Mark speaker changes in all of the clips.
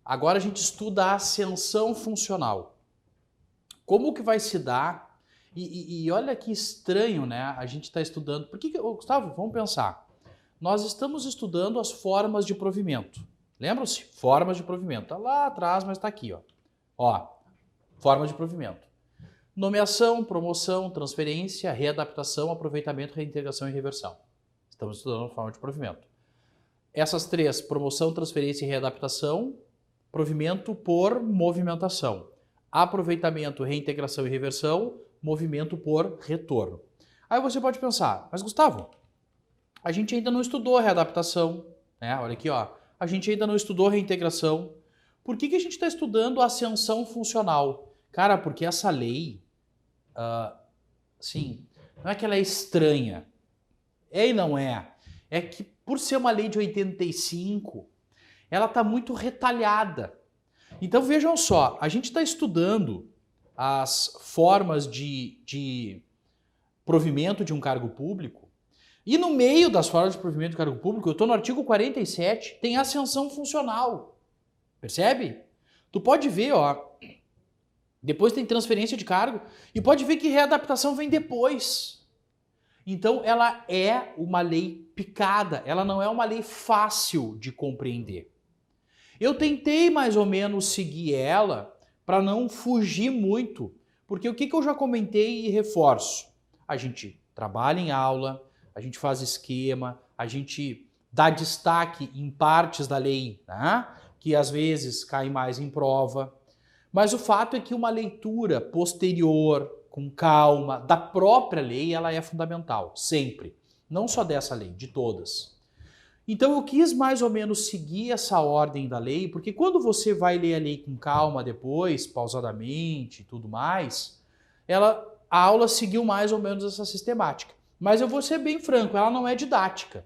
Speaker 1: Agora a gente estuda a ascensão funcional. Como que vai se dar? E olha que estranho, né? A gente está estudando. Gustavo, vamos pensar. Nós estamos estudando as formas de provimento. Lembram-se? Formas de provimento. Está lá atrás, mas está aqui, ó. Ó, forma de provimento. Nomeação, promoção, transferência, readaptação, aproveitamento, reintegração e reversão. Estamos estudando a forma de provimento. Essas três, promoção, transferência e readaptação, provimento por movimentação. Aproveitamento, reintegração e reversão, movimento por retorno. Aí você pode pensar, mas Gustavo, a gente ainda não estudou readaptação, né? Olha aqui, ó. A gente ainda não estudou reintegração. Por que a gente está estudando ascensão funcional? Cara, porque essa lei, sim, não é que ela é estranha. É e não é. É que por ser uma lei de 85, ela está muito retalhada. Então vejam só, a gente está estudando as formas de provimento de um cargo público e no meio das formas de provimento de cargo público, eu estou no artigo 47, tem ascensão funcional. Percebe? Tu pode ver, ó, depois tem transferência de cargo e pode ver que readaptação vem depois. Então ela é uma lei picada, ela não é uma lei fácil de compreender. Eu tentei mais ou menos seguir ela para não fugir muito, porque o que eu já comentei e reforço? A gente trabalha em aula, a gente faz esquema, a gente dá destaque em partes da lei, né? Que às vezes caem mais em prova. Mas o fato é que uma leitura posterior, com calma, da própria lei, ela é fundamental, sempre. Não só dessa lei, de todas. Então eu quis mais ou menos seguir essa ordem da lei, porque quando você vai ler a lei com calma depois, pausadamente e tudo mais, a aula seguiu mais ou menos essa sistemática. Mas eu vou ser bem franco, ela não é didática.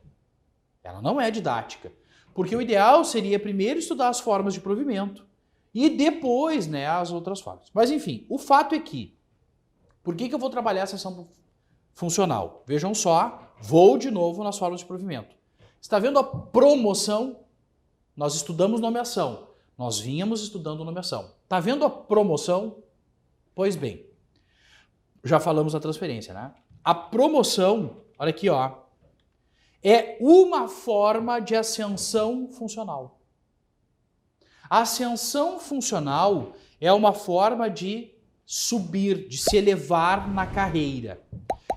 Speaker 1: Ela não é didática. Porque o ideal seria primeiro estudar as formas de provimento e depois, né, as outras formas. Mas enfim, o fato é que, por que eu vou trabalhar a ascensão funcional? Vejam só, vou de novo nas formas de provimento. Está vendo a promoção? Nós estudamos nomeação. Nós vínhamos estudando nomeação. Está vendo a promoção? Pois bem, já falamos da transferência, né? A promoção, olha aqui, ó, é uma forma de ascensão funcional. A ascensão funcional é uma forma de subir, de se elevar na carreira.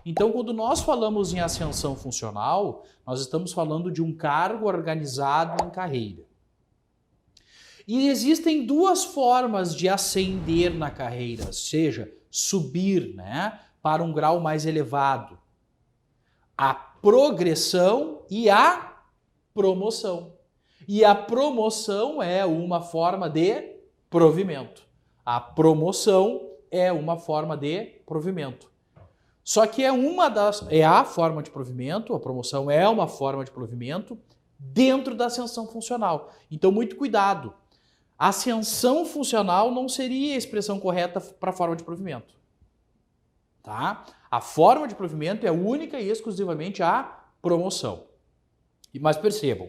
Speaker 1: Então, quando nós falamos em ascensão funcional, nós estamos falando de um cargo organizado em carreira. E existem duas formas de ascender na carreira, ou seja, subir, né, para um grau mais elevado. A progressão e a promoção. E a promoção é uma forma de provimento. A promoção é uma forma de provimento. Só que é a forma de provimento, a promoção é uma forma de provimento dentro da ascensão funcional. Então, muito cuidado. Ascensão funcional não seria a expressão correta para a forma de provimento. Tá? A forma de provimento é única e exclusivamente a promoção. Mas percebam,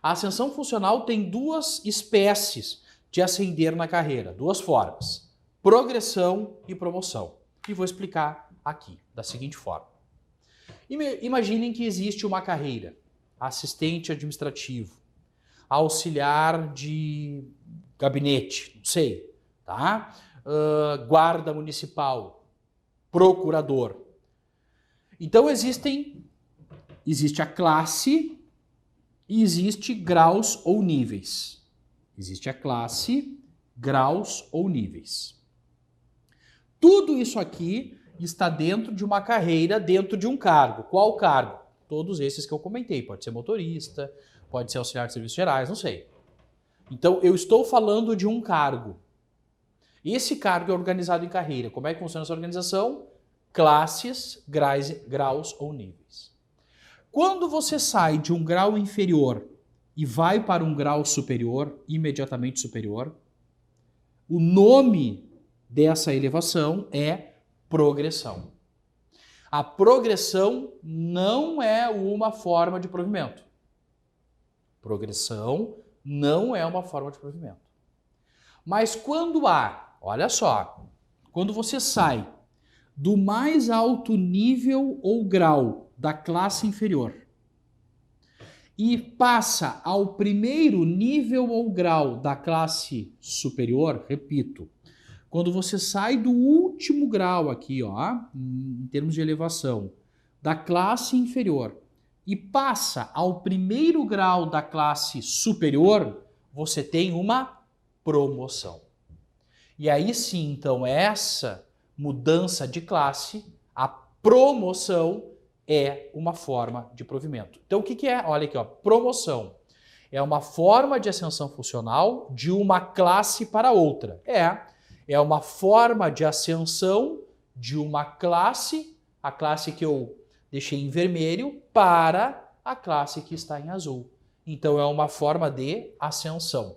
Speaker 1: a ascensão funcional tem duas espécies de ascender na carreira, duas formas: progressão e promoção. E vou explicar aqui, da seguinte forma. Imaginem que existe uma carreira: assistente administrativo, auxiliar de gabinete, não sei, tá? Guarda municipal, procurador. Então existe a classe e existe graus ou níveis. Existe a classe, graus ou níveis. Tudo isso aqui está dentro de uma carreira, dentro de um cargo. Qual cargo? Todos esses que eu comentei. Pode ser motorista, pode ser auxiliar de serviços gerais, não sei. Então, eu estou falando de um cargo. Esse cargo é organizado em carreira. Como é que funciona essa organização? Classes, graus ou níveis. Quando você sai de um grau inferior e vai para um grau superior, imediatamente superior, o nome dessa elevação é progressão. A progressão não é uma forma de provimento. Progressão não é uma forma de provimento. Mas quando olha só, quando você sai do mais alto nível ou grau da classe inferior e passa ao primeiro nível ou grau da classe superior, repito, quando você sai do último grau aqui, ó, em termos de elevação, da classe inferior e passa ao primeiro grau da classe superior, você tem uma promoção. E aí sim, então, essa mudança de classe, a promoção, é uma forma de provimento. Então, o que é? Olha aqui, ó, promoção. É uma forma de ascensão funcional de uma classe para outra. É uma forma de ascensão de uma classe, a classe que eu deixei em vermelho, para a classe que está em azul. Então, é uma forma de ascensão.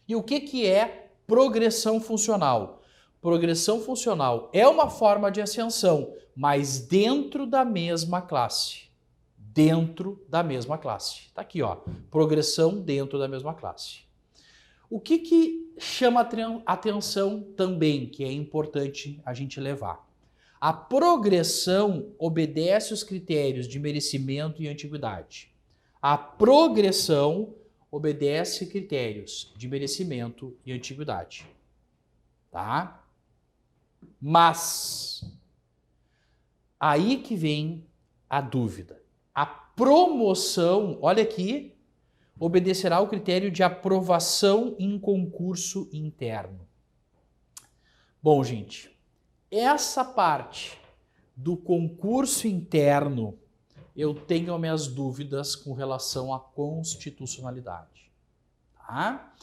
Speaker 1: E o que é progressão funcional? Progressão funcional é uma forma de ascensão, mas dentro da mesma classe. Dentro da mesma classe. Tá aqui, ó. Progressão dentro da mesma classe. O que chama atenção também, que é importante a gente levar? A progressão obedece os critérios de merecimento e antiguidade. A progressão obedece critérios de merecimento e antiguidade. Tá? Mas aí que vem a dúvida. A promoção, olha aqui, obedecerá ao critério de aprovação em concurso interno. Bom, gente, essa parte do concurso interno, eu tenho minhas dúvidas com relação à constitucionalidade. Tá?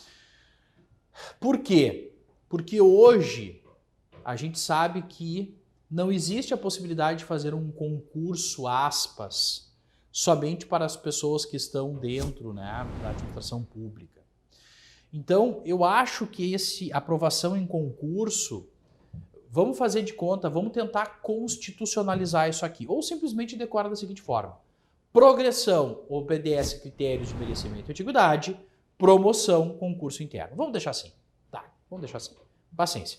Speaker 1: Por quê? Porque hoje a gente sabe que não existe a possibilidade de fazer um concurso, aspas, somente para as pessoas que estão dentro, né, da administração pública. Então, eu acho que aprovação em concurso, vamos fazer de conta, vamos tentar constitucionalizar isso aqui. Ou simplesmente decora da seguinte forma. Progressão obedece critérios de merecimento e antiguidade, promoção, concurso interno. Vamos deixar assim. Tá, vamos deixar assim. Paciência.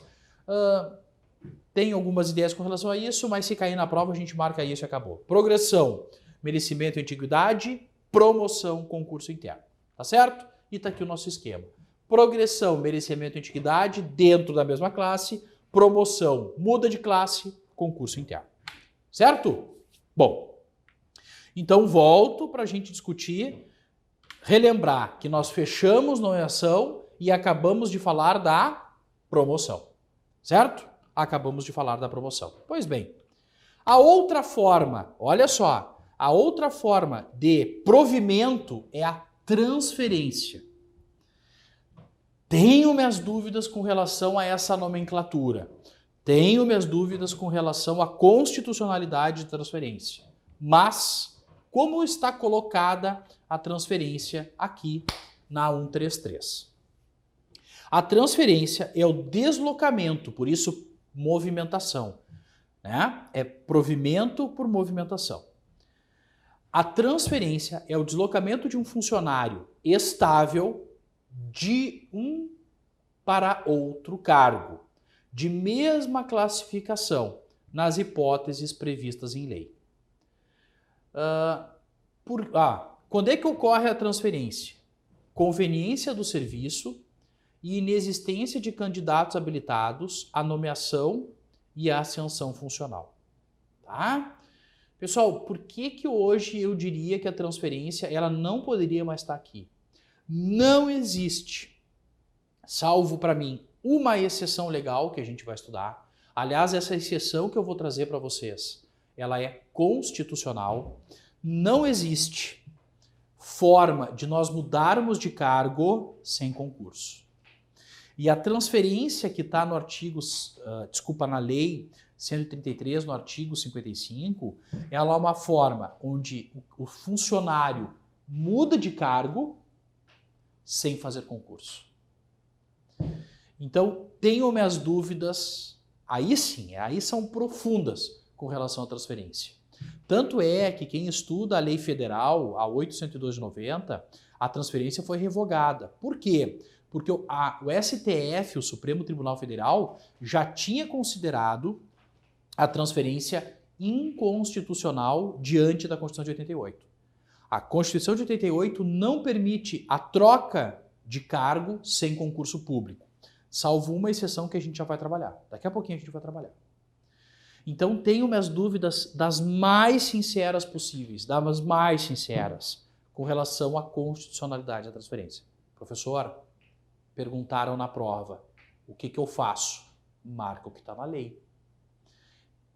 Speaker 1: Tem algumas ideias com relação a isso, mas se cair na prova a gente marca isso e acabou. Progressão, merecimento e antiguidade, promoção, concurso interno. Tá certo? E tá aqui o nosso esquema. Progressão, merecimento e antiguidade dentro da mesma classe, promoção, muda de classe, concurso interno. Certo? Bom, então volto para a gente discutir, relembrar que nós fechamos nomeação e acabamos de falar da promoção. Certo? Acabamos de falar da promoção. Pois bem, a outra forma, olha só, a outra forma de provimento é a transferência. Tenho minhas dúvidas com relação a essa nomenclatura. Tenho minhas dúvidas com relação à constitucionalidade de transferência. Mas, como está colocada a transferência aqui na 133? A transferência é o deslocamento, por isso movimentação, né? É provimento por movimentação. A transferência é o deslocamento de um funcionário estável de um para outro cargo, de mesma classificação, nas hipóteses previstas em lei. Quando é que ocorre a transferência? Conveniência do serviço e inexistência de candidatos habilitados à nomeação e à ascensão funcional. Tá? Pessoal, por que hoje eu diria que a transferência ela não poderia mais estar aqui? Não existe, salvo para mim, uma exceção legal que a gente vai estudar. Aliás, essa exceção que eu vou trazer para vocês, ela é constitucional. Não existe forma de nós mudarmos de cargo sem concurso. E a transferência que está no artigo, na lei 133, no artigo 55, ela é uma forma onde o funcionário muda de cargo sem fazer concurso. Então, tenho minhas dúvidas, aí sim, aí são profundas com relação à transferência. Tanto é que quem estuda a lei federal, a 802/90, a transferência foi revogada. Por quê? Porque o STF, o Supremo Tribunal Federal, já tinha considerado a transferência inconstitucional diante da Constituição de 88. A Constituição de 88 não permite a troca de cargo sem concurso público, salvo uma exceção que a gente já vai trabalhar. Daqui a pouquinho a gente vai trabalhar. Então tenho minhas dúvidas das mais sinceras possíveis, das mais sinceras, com relação à constitucionalidade da transferência. Professor, perguntaram na prova, o que eu faço? Marca o que está na lei.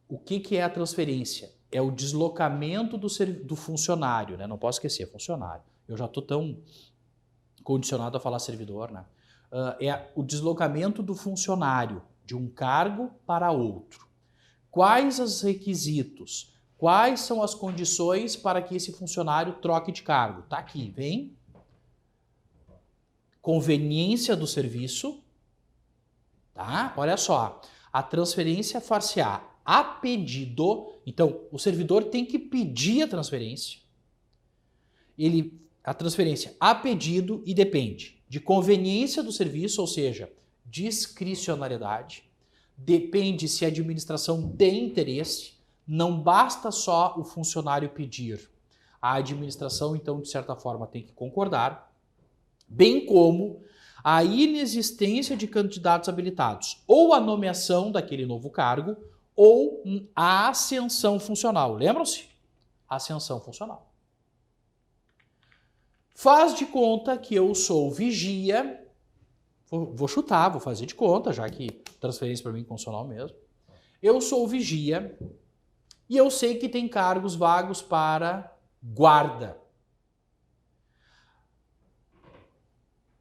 Speaker 1: O que é a transferência? É o deslocamento do funcionário, né? Não posso esquecer, funcionário. Eu já estou tão condicionado a falar servidor, né? É o deslocamento do funcionário de um cargo para outro. Quais os requisitos? Quais são as condições para que esse funcionário troque de cargo? Tá aqui, vem. Conveniência do serviço, tá? Olha só, a transferência far-se-á a pedido. Então, o servidor tem que pedir a transferência. A transferência a pedido e depende de conveniência do serviço, ou seja, discricionariedade. Depende se a administração tem interesse. Não basta só o funcionário pedir. A administração, então, de certa forma, tem que concordar, bem como a inexistência de candidatos habilitados, ou a nomeação daquele novo cargo, ou a ascensão funcional. Lembram-se? Ascensão funcional. Faz de conta que eu sou vigia. Vou chutar, vou fazer de conta, já que transferência para mim é funcional mesmo. Eu sou vigia e eu sei que tem cargos vagos para guarda.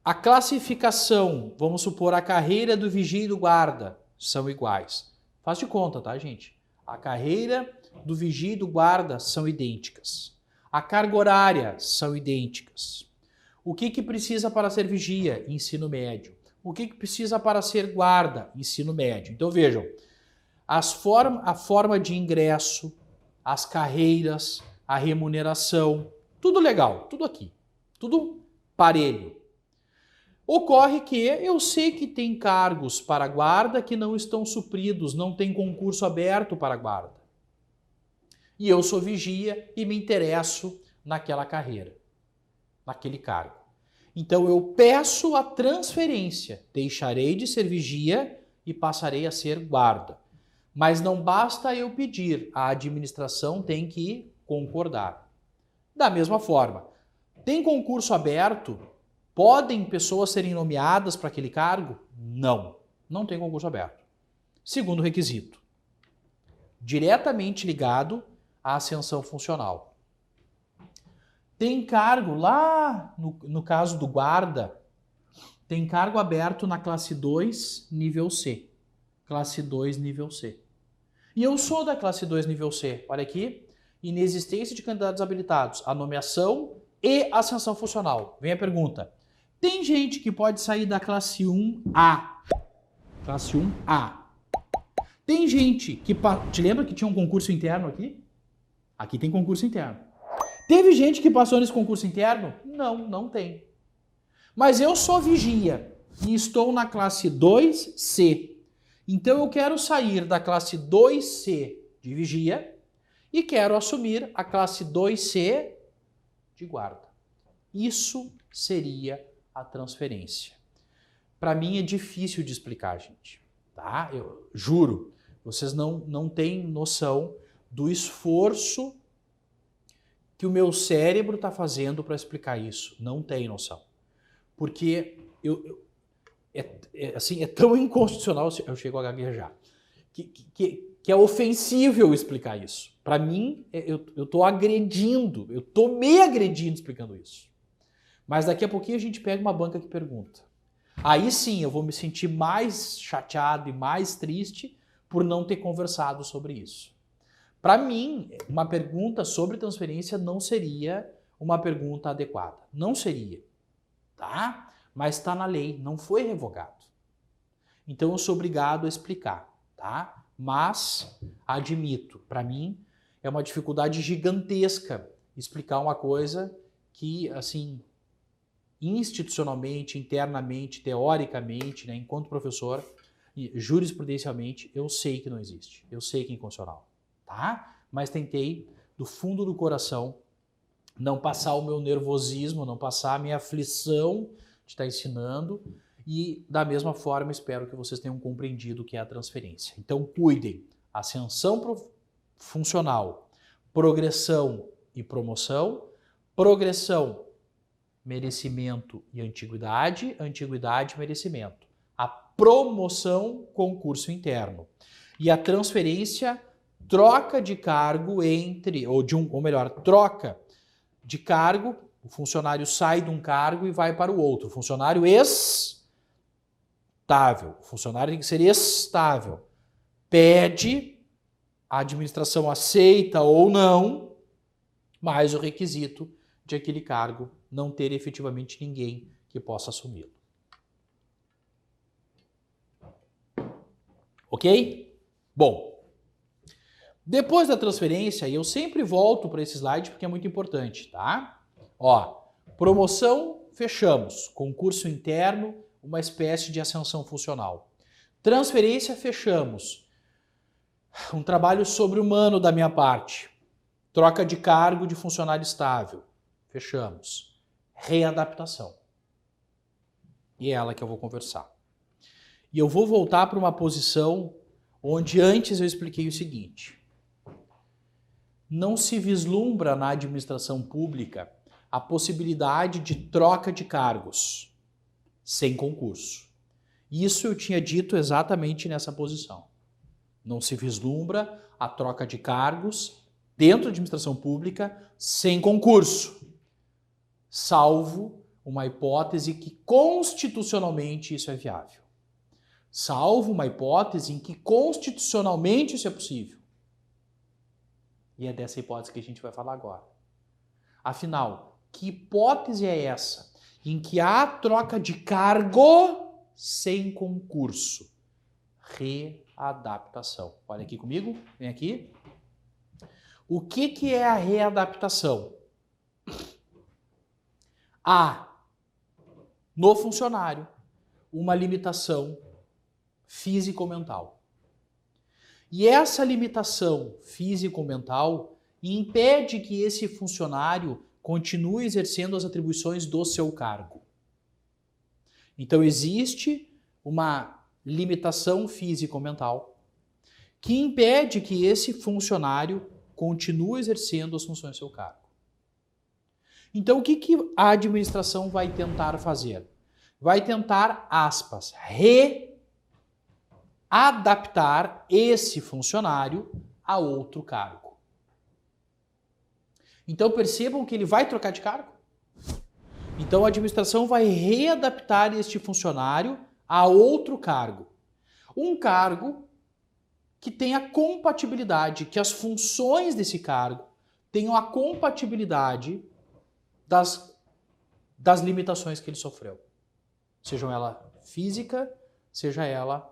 Speaker 1: A classificação, vamos supor, a carreira do vigia e do guarda são iguais. Faz de conta, tá, gente? A carreira do vigia e do guarda são idênticas. A carga horária são idênticas. O que precisa para ser vigia? Ensino médio. O que precisa para ser guarda? Ensino médio. Então vejam, a forma de ingresso, as carreiras, a remuneração, tudo legal, tudo aqui, tudo parelho. Ocorre que eu sei que tem cargos para guarda que não estão supridos, não tem concurso aberto para guarda. E eu sou vigia e me interesso naquela carreira, naquele cargo. Então eu peço a transferência, deixarei de ser vigia e passarei a ser guarda. Mas não basta eu pedir, a administração tem que concordar. Da mesma forma, tem concurso aberto? Podem pessoas serem nomeadas para aquele cargo? Não, não tem concurso aberto. Segundo requisito, diretamente ligado à ascensão funcional. Tem cargo lá, no caso do guarda, tem cargo aberto na classe 2, nível C. Classe 2, nível C. E eu sou da classe 2, nível C. Olha aqui, inexistência de candidatos habilitados, a nomeação e ascensão funcional. Vem a pergunta. Tem gente que pode sair da classe 1A. Classe 1A. Tem gente que... Te lembra que tinha um concurso interno aqui? Aqui tem concurso interno. Teve gente que passou nesse concurso interno? Não, não tem. Mas eu sou vigia e estou na classe 2C. Então eu quero sair da classe 2C de vigia e quero assumir a classe 2C de guarda. Isso seria a transferência. Para mim é difícil de explicar, gente. Tá? Eu juro, vocês não têm noção do esforço que o meu cérebro está fazendo para explicar isso. Não tem noção. Porque é tão inconstitucional, eu chego a gaguejar, que é ofensível explicar isso. Para mim, eu estou agredindo, eu estou me agredindo explicando isso. Mas daqui a pouquinho a gente pega uma banca que pergunta. Aí sim eu vou me sentir mais chateado e mais triste por não ter conversado sobre isso. Para mim, uma pergunta sobre transferência não seria uma pergunta adequada. Não seria, tá? Mas está na lei, não foi revogado. Então eu sou obrigado a explicar, tá? Mas, admito, para mim é uma dificuldade gigantesca explicar uma coisa que, assim, institucionalmente, internamente, teoricamente, né, enquanto professor, jurisprudencialmente, eu sei que não existe. Eu sei que é inconstitucional, tá? Mas tentei, do fundo do coração, não passar o meu nervosismo, não passar a minha aflição de estar ensinando e, da mesma forma, espero que vocês tenham compreendido o que é a transferência. Então, cuidem. Ascensão funcional, progressão e promoção, progressão, merecimento e antiguidade, antiguidade, merecimento. A promoção, concurso interno. E a transferência, troca de cargo entre, ou melhor, troca de cargo, o funcionário sai de um cargo e vai para o outro. O funcionário estável. O funcionário tem que ser estável. Pede, a administração aceita ou não, mas o requisito de aquele cargo não ter efetivamente ninguém que possa assumi-lo. Ok? Bom, depois da transferência, eu sempre volto para esse slide porque é muito importante, tá? Ó, promoção, fechamos. Concurso interno, uma espécie de ascensão funcional. Transferência, fechamos. Um trabalho sobre-humano da minha parte. Troca de cargo de funcionário estável. Fechamos. Readaptação. E é ela que eu vou conversar. E eu vou voltar para uma posição onde antes eu expliquei o seguinte. Não se vislumbra na administração pública a possibilidade de troca de cargos sem concurso. Isso eu tinha dito exatamente nessa posição. Não se vislumbra a troca de cargos dentro da administração pública sem concurso, salvo uma hipótese que constitucionalmente isso é viável. Salvo uma hipótese em que constitucionalmente isso é possível. E é dessa hipótese que a gente vai falar agora. Afinal, que hipótese é essa em que há troca de cargo sem concurso? Readaptação. Olha aqui comigo, vem aqui. O que é a readaptação? Há no funcionário uma limitação físico-mental. E essa limitação físico-mental impede que esse funcionário continue exercendo as atribuições do seu cargo. Então existe uma limitação físico-mental que impede que esse funcionário continue exercendo as funções do seu cargo. Então o que a administração vai tentar fazer? Vai tentar, aspas, readaptar esse funcionário a outro cargo. Então percebam que ele vai trocar de cargo. Então a administração vai readaptar este funcionário a outro cargo. Um cargo que tenha compatibilidade, que as funções desse cargo tenham a compatibilidade das limitações que ele sofreu. Seja ela física, seja ela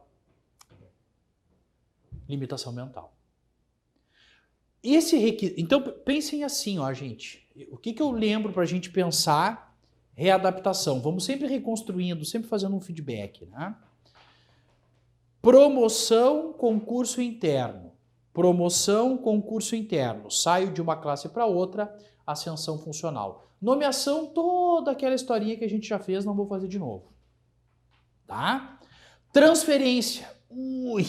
Speaker 1: limitação mental. Então pensem assim, ó, gente. O que eu lembro para a gente pensar readaptação? Vamos sempre reconstruindo, sempre fazendo um feedback, né? Promoção, concurso interno. Promoção, concurso interno. Saio de uma classe para outra, ascensão funcional. Nomeação, toda aquela historinha que a gente já fez, não vou fazer de novo. Tá? Transferência. Ui,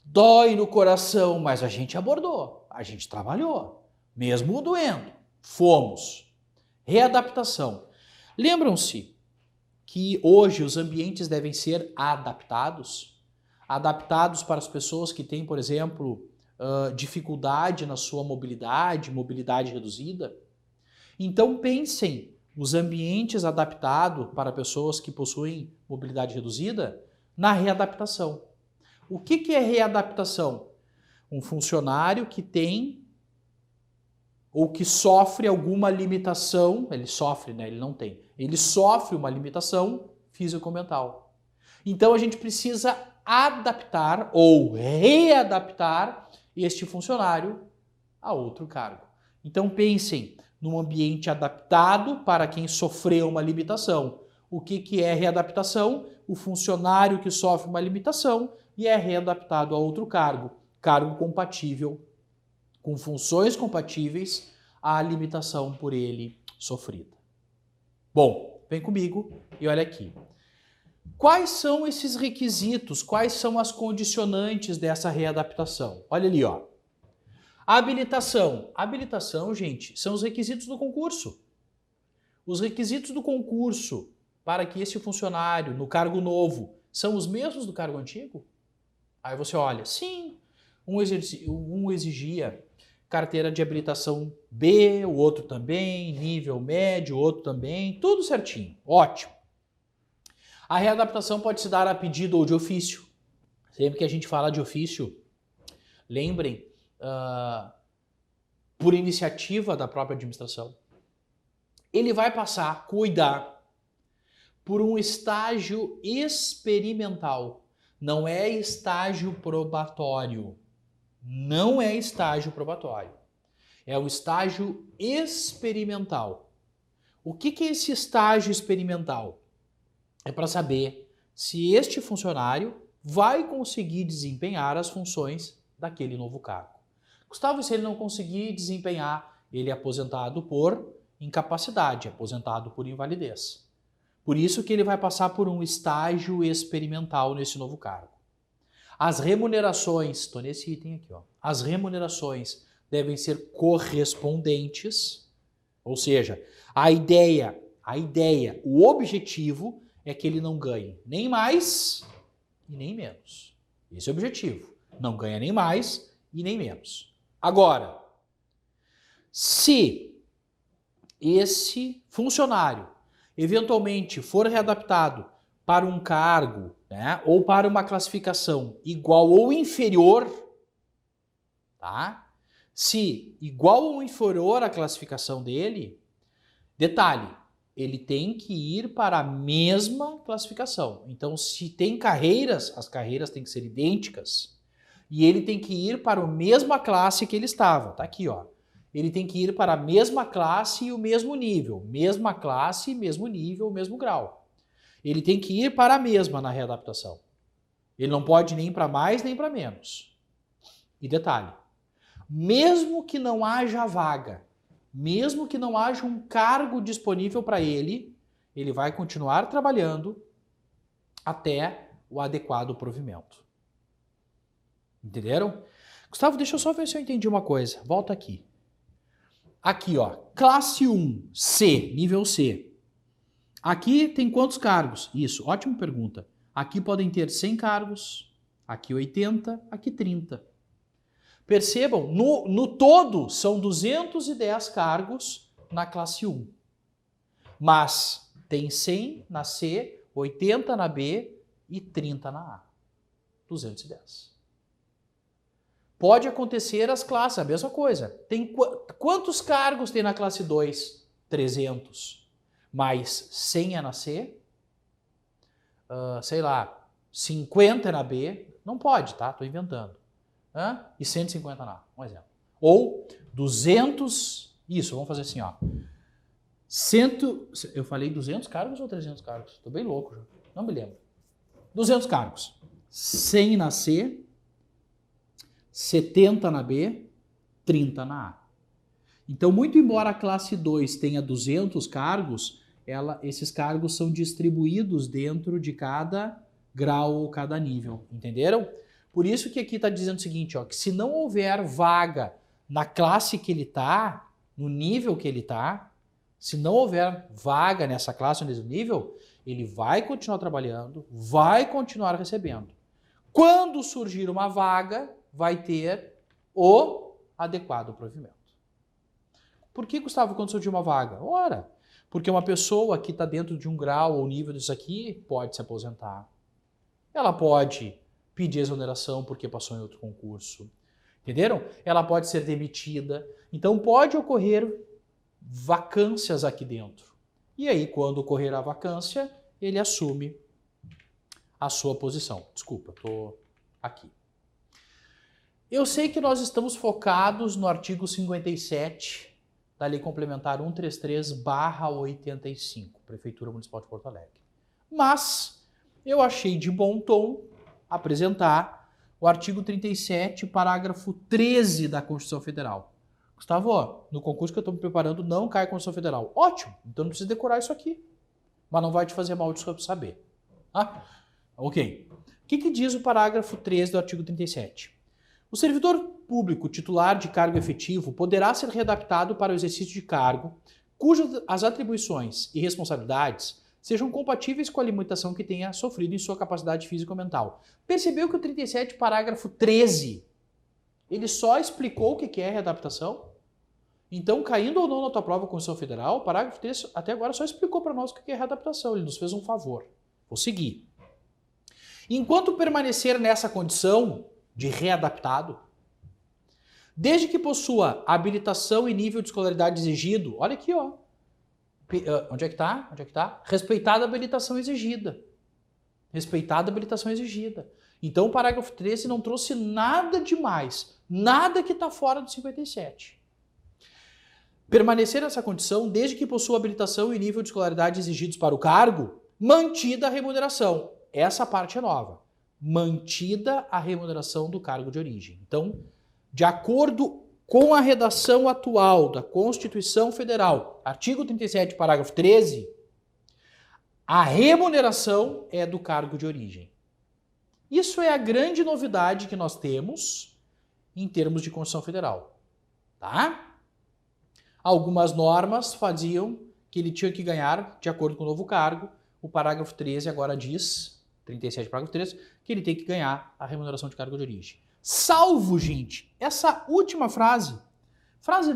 Speaker 1: dói no coração, mas a gente abordou, a gente trabalhou, mesmo doendo. Fomos. Readaptação. Lembram-se que hoje os ambientes devem ser adaptados? Adaptados para as pessoas que têm, por exemplo, dificuldade na sua mobilidade, mobilidade reduzida? Então pensem os ambientes adaptados para pessoas que possuem mobilidade reduzida na readaptação. O que é readaptação? Um funcionário que tem ou que sofre alguma limitação, ele sofre, né? Ele não tem. Ele sofre uma limitação físico-mental. Então a gente precisa adaptar ou readaptar este funcionário a outro cargo. Então pensem, num ambiente adaptado para quem sofreu uma limitação. O que é readaptação? O funcionário que sofre uma limitação e é readaptado a outro cargo, cargo compatível, com funções compatíveis à limitação por ele sofrida. Bom, vem comigo e olha aqui. Quais são esses requisitos? Quais são as condicionantes dessa readaptação? Olha ali, ó. Habilitação. Habilitação, gente, são os requisitos do concurso. Os requisitos do concurso para que esse funcionário no cargo novo são os mesmos do cargo antigo? Aí você olha, sim, um exigia carteira de habilitação B, o outro também, nível médio, o outro também, tudo certinho, ótimo. A readaptação pode se dar a pedido ou de ofício. Sempre que a gente fala de ofício, lembrem, por iniciativa da própria administração. Ele vai passar a cuidar por um estágio experimental. Não é estágio probatório. Não é estágio probatório. É o estágio experimental. O que é esse estágio experimental? É para saber se este funcionário vai conseguir desempenhar as funções daquele novo cargo. Gustavo, se ele não conseguir desempenhar, ele é aposentado por incapacidade, aposentado por invalidez. Por isso que ele vai passar por um estágio experimental nesse novo cargo. As remunerações, estou nesse item aqui, ó. As remunerações devem ser correspondentes, ou seja, a ideia, o objetivo é que ele não ganhe nem mais e nem menos. Esse é o objetivo. Não ganha nem mais e nem menos. Agora, se esse funcionário eventualmente for readaptado para um cargo, né, ou para uma classificação igual ou inferior, tá? Se igual ou inferior à classificação dele, detalhe, ele tem que ir para a mesma classificação. Então, se tem carreiras, as carreiras têm que ser idênticas e ele tem que ir para a mesma classe que ele estava. Tá aqui, ó. Ele tem que ir para a mesma classe e o mesmo nível. Mesma classe, mesmo nível, mesmo grau. Ele tem que ir para a mesma na readaptação. Ele não pode nem para mais nem para menos. E detalhe, mesmo que não haja vaga, mesmo que não haja um cargo disponível para ele, ele vai continuar trabalhando até o adequado provimento. Entenderam? Gustavo, deixa eu só ver se eu entendi uma coisa. Volta aqui. Aqui, ó, classe 1, C, nível C. Aqui tem quantos cargos? Isso, ótima pergunta. Aqui podem ter 100 cargos, aqui 80, aqui 30. Percebam, no todo são 210 cargos na classe 1. Mas tem 100 na C, 80 na B e 30 na A. 210. Pode acontecer as classes, a mesma coisa. Tem quantos cargos tem na classe 2? 300. Mais 100 é na C, sei lá, 50 é na B. Não pode, tá? Estou inventando. E 150 na A, um exemplo. Ou 200, isso, vamos fazer assim, ó. Eu falei 200 cargos ou 300 cargos? Estou bem louco, já. Não me lembro. 200 cargos. 100 na C, 70 na B, 30 na A. Então, muito embora a classe 2 tenha 200 cargos, esses cargos são distribuídos dentro de cada grau ou cada nível, entenderam? Por isso que aqui está dizendo o seguinte, ó, que se não houver vaga na classe que ele está, no nível que ele está, se não houver vaga nessa classe ou nesse nível, ele vai continuar trabalhando, vai continuar recebendo. Quando surgir uma vaga, vai ter o adequado provimento. Por que, Gustavo, quando surgir uma vaga? Ora, porque uma pessoa que está dentro de um grau ou nível disso aqui pode se aposentar. Ela pode pedir exoneração porque passou em outro concurso. Entenderam? Ela pode ser demitida. Então pode ocorrer vacâncias aqui dentro. E aí, quando ocorrer a vacância, ele assume a sua posição. Desculpa, estou aqui. Eu sei que nós estamos focados no artigo 57 da Lei Complementar 133/85, Prefeitura Municipal de Porto Alegre. Mas eu achei de bom tom apresentar o artigo 37, parágrafo 13 da Constituição Federal. Gustavo, no concurso que eu estou me preparando não cai a Constituição Federal. Ótimo, então não precisa decorar isso aqui. Mas não vai te fazer mal de saber. Ah, ok. O que diz o parágrafo 13 do artigo 37? O servidor público titular de cargo efetivo poderá ser readaptado para o exercício de cargo cujas as atribuições e responsabilidades sejam compatíveis com a limitação que tenha sofrido em sua capacidade física ou mental. Percebeu que o 37, parágrafo 13, ele só explicou o que é readaptação? Então, caindo ou não na tua prova Constituição Federal, o parágrafo 13 até agora só explicou para nós o que é readaptação. Ele nos fez um favor. Vou seguir. Enquanto permanecer nessa condição de readaptado, desde que possua habilitação e nível de escolaridade exigido, olha aqui, ó. Onde é que tá? Onde é que tá? Respeitada a habilitação exigida. Respeitada a habilitação exigida. Então o parágrafo 13 não trouxe nada demais, nada que está fora do 57. Permanecer nessa condição desde que possua habilitação e nível de escolaridade exigidos para o cargo, mantida a remuneração. Essa parte é nova. Mantida a remuneração do cargo de origem. Então, de acordo com a redação atual da Constituição Federal, artigo 37, parágrafo 13, a remuneração é do cargo de origem. Isso é a grande novidade que nós temos em termos de Constituição Federal. Tá? Algumas normas faziam que ele tinha que ganhar, de acordo com o novo cargo, o parágrafo 13 agora diz, 37, parágrafo 13, que ele tem que ganhar a remuneração de cargo de origem. Salvo, gente, essa última frase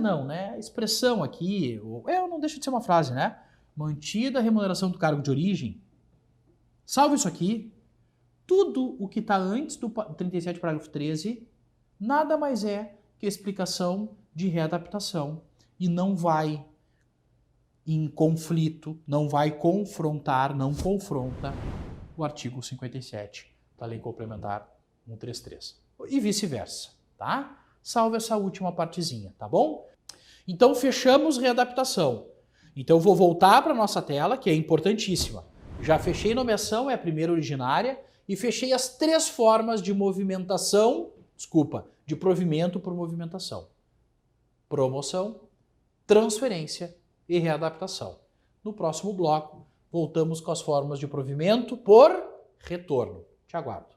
Speaker 1: não, né? Expressão aqui, não deixa de ser uma frase, né? Mantida a remuneração do cargo de origem. Salvo isso aqui, tudo o que está antes do 37, parágrafo 13, nada mais é que a explicação de readaptação e não vai em conflito, não vai confrontar, não confronta o artigo 57 da Lei Complementar 133. E vice-versa, tá? Salvo essa última partezinha, tá bom? Então fechamos readaptação. Então vou voltar para a nossa tela, que é importantíssima. Já fechei nomeação, é a primeira originária, e fechei as 3 formas de movimentação, de provimento por movimentação. Promoção, transferência e readaptação. No próximo bloco, voltamos com as formas de provimento por retorno. Te aguardo.